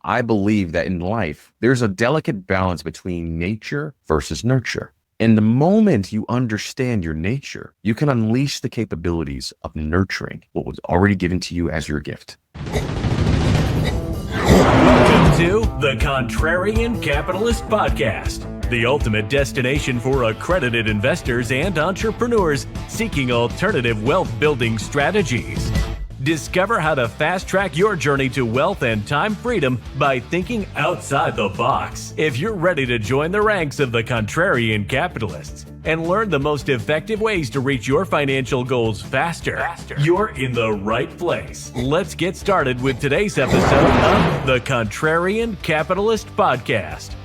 I believe that in life, there's a delicate balance between nature versus nurture. And the moment you understand your nature, you can unleash the capabilities of nurturing what was already given to you as your gift. Welcome to the Contrarian Capitalist Podcast, the ultimate destination for accredited investors and entrepreneurs seeking alternative wealth-building strategies. Discover how to fast-track your journey to wealth and time freedom by thinking outside the box. If you're ready to join the ranks of the Contrarian Capitalists and learn the most effective ways to reach your financial goals faster, you're in the right place. Let's get started with today's episode of the Contrarian Capitalist Podcast.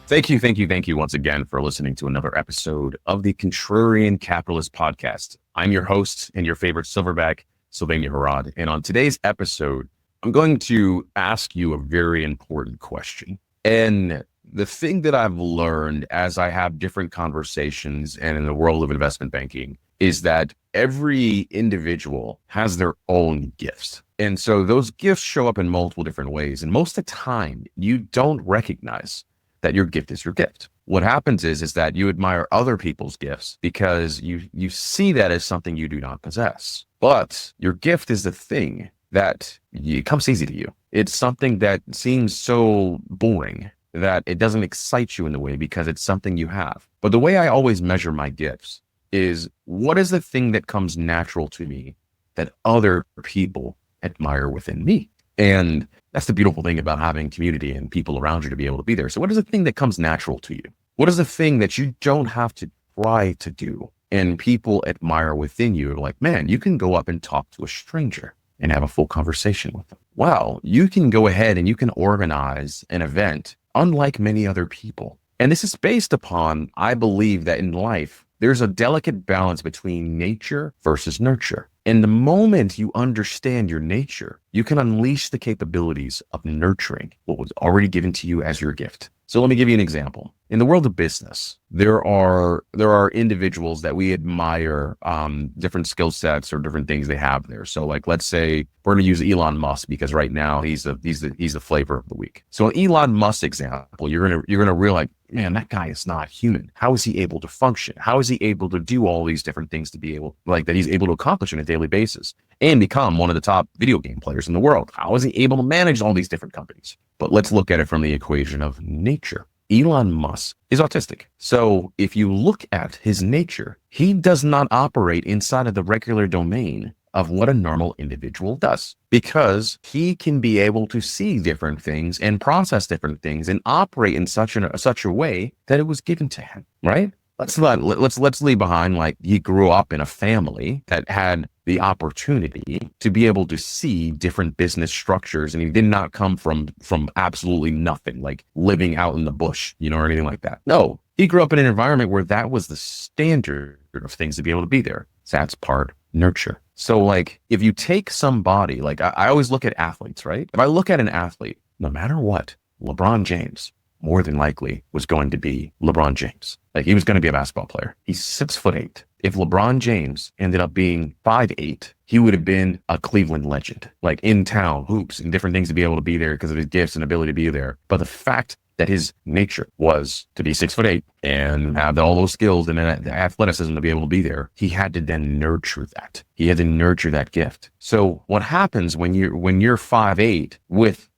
Thank you once again for listening to another episode of the Contrarian Capitalist Podcast. I'm your host and your favorite silverback, Sylvania Harrod. And on today's episode, I'm going to ask you a very important question. And the thing that I've learned as I have different conversations and in the world of investment banking is that every individual has their own gifts. And so those gifts show up in multiple different ways. And most of the time, you don't recognize that your gift is your gift. What happens is that you admire other people's gifts because you see that as something you do not possess. But your gift is the thing that it comes easy to you. It's something that seems so boring that it doesn't excite you in the way because it's something you have. But the way I always measure my gifts is what is the thing that comes natural to me that other people admire within me? And that's the beautiful thing about having community and people around you to be able to be there. So what is the thing that comes natural to you? What is the thing that you don't have to try to do? And people admire within you, like, man, you can go up and talk to a stranger and have a full conversation with them. Wow, you can go ahead and you can organize an event unlike many other people. And this is based upon, I believe that in life, there's a delicate balance between nature versus nurture. And the moment you understand your nature, you can unleash the capabilities of nurturing what was already given to you as your gift. So let me give you an example. In the world of business, there are individuals that we admire, different skill sets or different things they have there. So like, let's say we're going to use Elon Musk because right now he's the flavor of the week. So an Elon Musk example, you're gonna realize, man, that guy is not human. How is he able to function? How is he able to do all these different things to be able, like that he's able to accomplish on a daily basis and become one of the top video game players in the world? How is he able to manage all these different companies? But let's look at it from the equation of nature. Elon Musk is autistic. So if you look at his nature, he does not operate inside of the regular domain of what a normal individual does, because he can be able to see different things and process different things and operate in such a way that it was given to him, right? Let's leave behind, like, he grew up in a family that had the opportunity to be able to see different business structures, and he did not come from absolutely nothing, like living out in the bush, or anything like that. No, he grew up in an environment where that was the standard of things to be able to be there. So that's part nurture. So like, if you take somebody, like I always look at athletes, right? If I look at an athlete, no matter what, LeBron James more than likely was going to be LeBron James. Like, he was going to be a basketball player. He's 6'8". If LeBron James ended up being 5'8", he would have been a Cleveland legend, like in town, hoops and different things to be able to be there because of his gifts and ability to be there. But the fact that his nature was to be 6'8" and have all those skills and the athleticism to be able to be there, he had to then nurture that. He had to nurture that gift. So what happens when you're 5'8"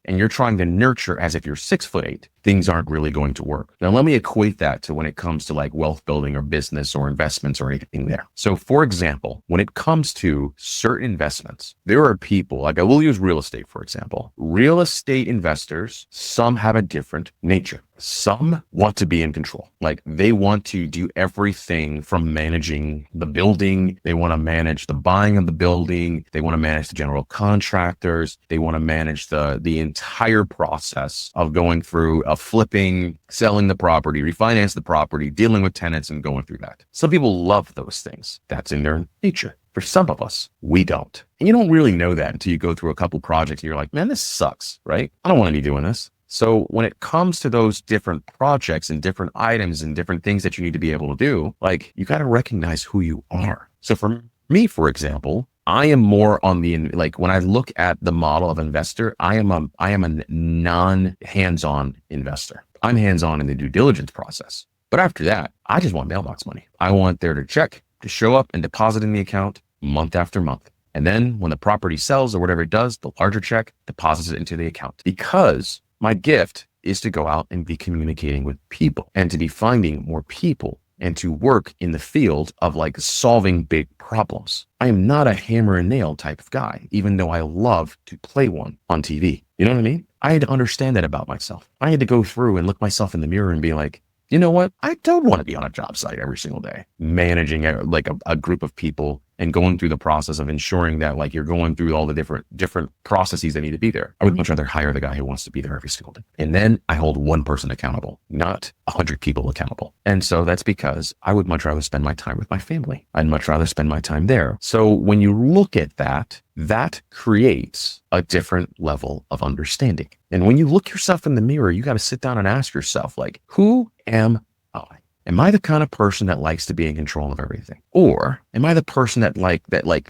and you're trying to nurture as if you're 6'8", things aren't really going to work. Now, let me equate that to when it comes to like wealth building or business or investments or anything there. So for example, when it comes to certain investments, there are people, like I will use real estate, for example. Real estate investors, some have a different nature. Some want to be in control. Like, they want to do everything from managing the building. They want to manage the buying of the building. They want to manage the general contractors. They want to manage the entire process of going through, of flipping, selling the property, refinance the property, dealing with tenants and going through that. Some people love those things. That's in their nature. For some of us, we don't. And you don't really know that until you go through a couple projects and you're like, man, this sucks, right? I don't want to be doing this. So when it comes to those different projects and different items and different things that you need to be able to do, like, you got to recognize who you are. So for me, for example, I am more on the, like when I look at the model of investor, I am a non-hands-on investor. I'm hands-on in the due diligence process. But after that, I just want mailbox money. I want there to check to show up and deposit in the account month after month. And then when the property sells or whatever it does, the larger check deposits it into the account. Because my gift is to go out and be communicating with people and to be finding more people and to work in the field of like solving big problems. I am not a hammer and nail type of guy, even though I love to play one on TV. You know what I mean? I had to understand that about myself. I had to go through and look myself in the mirror and be like, you know what? I don't want to be on a job site every single day, managing a group of people and going through the process of ensuring that like you're going through all the different processes that need to be there. I would much rather hire the guy who wants to be there every single day. And then I hold one person accountable, not 100 people accountable. And so that's because I would much rather spend my time with my family. I'd much rather spend my time there. So when you look at that, that creates a different level of understanding. And when you look yourself in the mirror, you got to sit down and ask yourself, like, who am I? Am I the kind of person that likes to be in control of everything? Or am I the person that like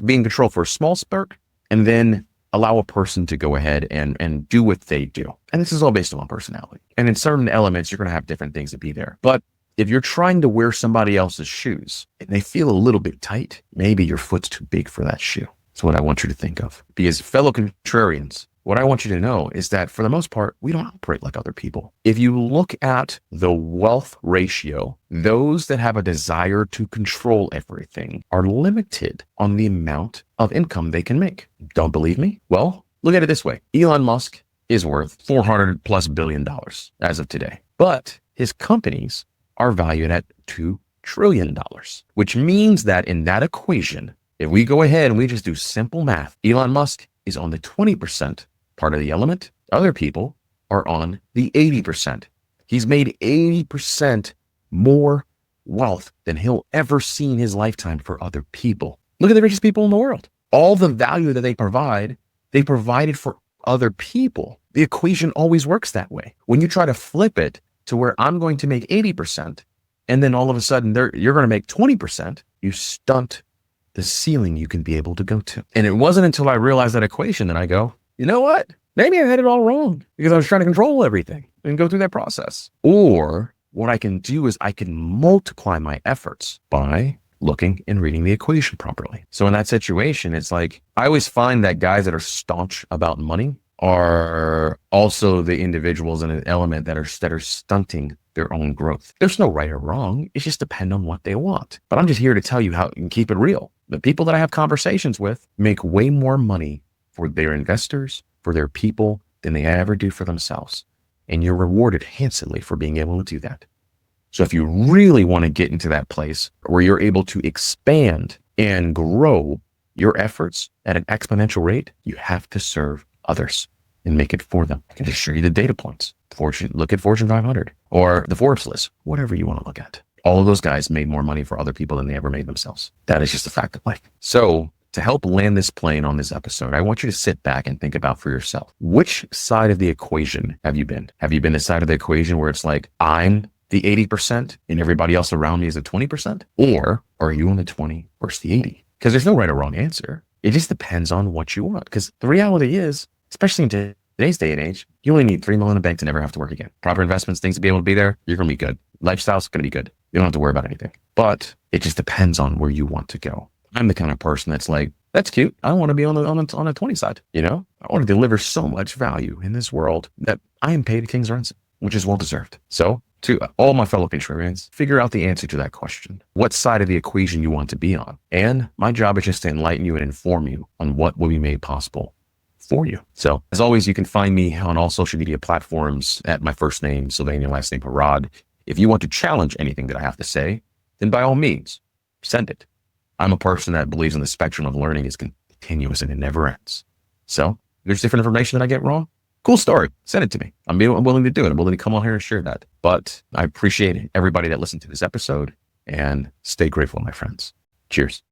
be in control for a small spurt and then allow a person to go ahead and do what they do? And this is all based on personality. And in certain elements, you're going to have different things to be there. But if you're trying to wear somebody else's shoes and they feel a little bit tight, maybe your foot's too big for that shoe. That's what I want you to think of. Because fellow contrarians, what I want you to know is that for the most part, we don't operate like other people. If you look at the wealth ratio, those that have a desire to control everything are limited on the amount of income they can make. Don't believe me? Well, look at it this way. Elon Musk is worth $400+ billion as of today, but his companies are valued at $2 trillion, which means that in that equation, if we go ahead and we just do simple math, Elon Musk is on the 20% part of the element. Other people are on the 80%. He's made 80% more wealth than he'll ever see in his lifetime for other people. Look at the richest people in the world. All the value that they provided for other people. The equation always works that way. When you try to flip it to where I'm going to make 80% and then all of a sudden you're going to make 20%, you stunt the ceiling you can be able to go to. And it wasn't until I realized that equation that I go, you know what? Maybe I had it all wrong because I was trying to control everything and go through that process. Or what I can do is I can multiply my efforts by looking and reading the equation properly. So in that situation, it's like, I always find that guys that are staunch about money are also the individuals in an element that are stunting their own growth. There's no right or wrong. It just depends on what they want. But I'm just here to tell you how you can keep it real. The people that I have conversations with make way more money for their investors, for their people, than they ever do for themselves. And you're rewarded handsomely for being able to do that. So if you really want to get into that place where you're able to expand and grow your efforts at an exponential rate, you have to serve others and make it for them. I can just show you the data points. Look at Fortune 500 or the Forbes list, whatever you want to look at. All of those guys made more money for other people than they ever made themselves. That is just a fact of life. So to help land this plane on this episode, I want you to sit back and think about for yourself, which side of the equation have you been? Have you been the side of the equation where it's like, I'm the 80% and everybody else around me is the 20%? Or are you on the 20 versus the 80? Because there's no right or wrong answer. It just depends on what you want. Because the reality is, especially in today's day and age, you only need $3 million in the bank to never have to work again. Proper investments, things to be able to be there, you're going to be good. Lifestyle's going to be good. You don't have to worry about anything. But it just depends on where you want to go. I'm the kind of person that's like, that's cute. I want to be on the 20 side. You know, I want to deliver so much value in this world that I am paid a king's ransom, which is well deserved. So to all my fellow contrarians, figure out the answer to that question. What side of the equation you want to be on? And my job is just to enlighten you and inform you on what will be made possible for you. So as always, you can find me on all social media platforms at my first name, Sylvania, last name Harrod. If you want to challenge anything that I have to say, then by all means, send it. I'm a person that believes in the spectrum of learning is continuous and it never ends. So if there's different information that I get wrong, cool story. Send it to me. I'm willing to do it. I'm willing to come on here and share that. But I appreciate everybody that listened to this episode and stay grateful, my friends. Cheers.